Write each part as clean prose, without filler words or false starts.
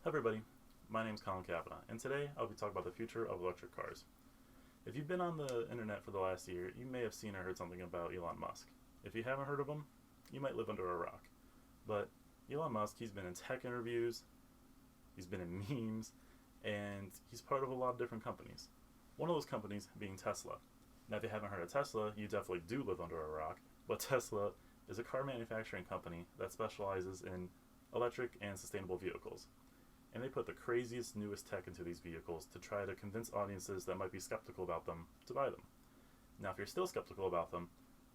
Hi everybody, my name is Colin Kavanaugh, and today I'll be talking about the future of electric cars. If you've been on the internet for the last year, you may have seen or heard something about Elon Musk. If you haven't heard of him, you might live under a rock. But Elon Musk, he's been in tech interviews, he's been in memes, and he's part of a lot of different companies. One of those companies being Tesla. Now, if you haven't heard of Tesla, you definitely do live under a rock, but Tesla is a car manufacturing company that specializes in electric and sustainable vehicles. And they put the craziest, newest tech into these vehicles to try to convince audiences that might be skeptical about them to buy them. Now, if you're still skeptical about them,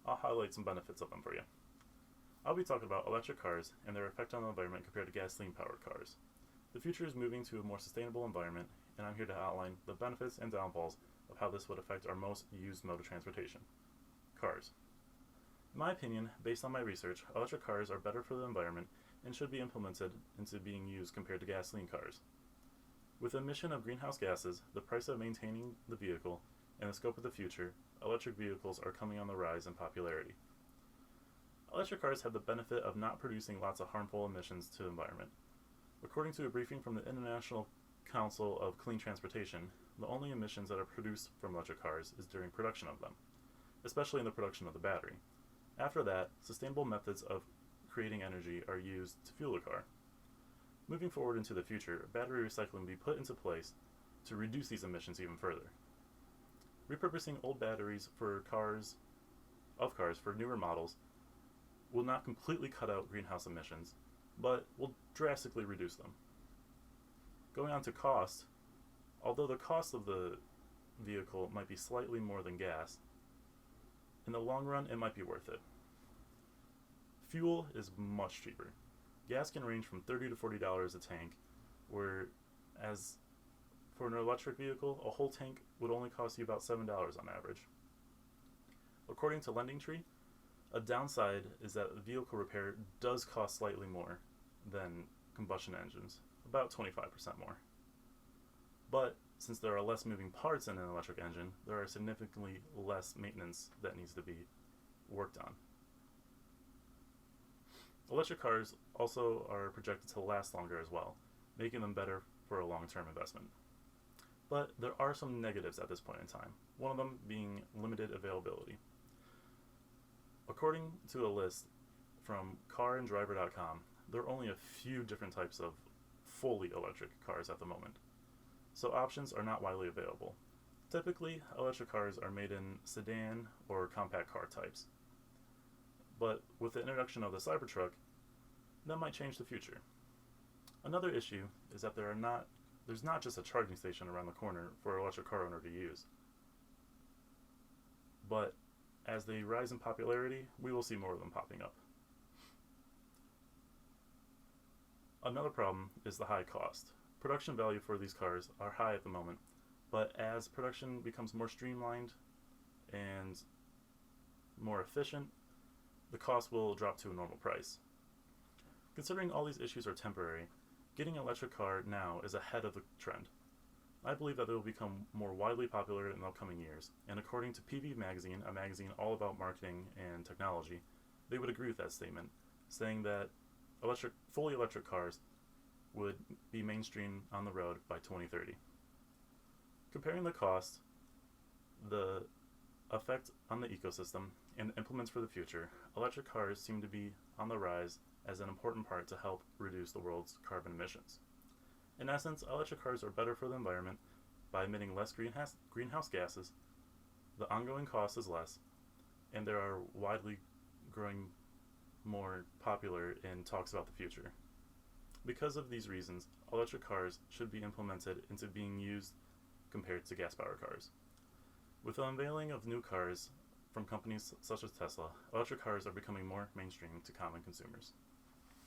I'll highlight some benefits of them for you. I'll be talking about electric cars and their effect on the environment compared to gasoline-powered cars. The future is moving to a more sustainable environment, and I'm here to outline the benefits and downfalls of how this would affect our most used mode of transportation: cars. In my opinion, based on my research, electric cars are better for the environment and should be implemented into being used compared to gasoline cars. With the emission of greenhouse gases, the price of maintaining the vehicle, and the scope of the future, electric vehicles are coming on the rise in popularity. Electric cars have the benefit of not producing lots of harmful emissions to the environment. According to a briefing from the International Council of Clean Transportation, the only emissions that are produced from electric cars is during production of them, especially in the production of the battery. After that, sustainable methods of creating energy are used to fuel the car. Moving forward into the future, battery recycling will be put into place to reduce these emissions even further. Repurposing old batteries for cars for newer models will not completely cut out greenhouse emissions, but will drastically reduce them. Going on to cost, although the cost of the vehicle might be slightly more than gas, in the long run it might be worth it. Fuel is much cheaper. Gas can range from $30 to $40 a tank, whereas for an electric vehicle, a whole tank would only cost you about $7 on average. According to LendingTree, a downside is that vehicle repair does cost slightly more than combustion engines, about 25% more. But since there are less moving parts in an electric engine, there are significantly less maintenance that needs to be worked on. Electric cars also are projected to last longer as well, making them better for a long-term investment. But there are some negatives at this point in time, one of them being limited availability. According to a list from caranddriver.com, there are only a few different types of fully electric cars at the moment, so options are not widely available. Typically, electric cars are made in sedan or compact car types. But with the introduction of the Cybertruck, that might change the future. Another issue is that there's not just a charging station around the corner for an electric car owner to use. But as they rise in popularity, we will see more of them popping up. Another problem is the high cost. Production value for these cars are high at the moment, but as production becomes more streamlined and more efficient, the cost will drop to a normal price. Considering all these issues are temporary, getting an electric car now is ahead of the trend. I believe that they will become more widely popular in the upcoming years, and according to PV Magazine, a magazine all about marketing and technology, they would agree with that statement, saying that fully electric cars would be mainstream on the road by 2030. Comparing the cost, the effect on the ecosystem, and implements for the future, electric cars seem to be on the rise as an important part to help reduce the world's carbon emissions. In essence, electric cars are better for the environment by emitting less greenhouse gases, the ongoing cost is less, and they are widely growing more popular in talks about the future. Because of these reasons, electric cars should be implemented into being used compared to gas-powered cars. With the unveiling of new cars from companies such as Tesla, electric cars are becoming more mainstream to common consumers.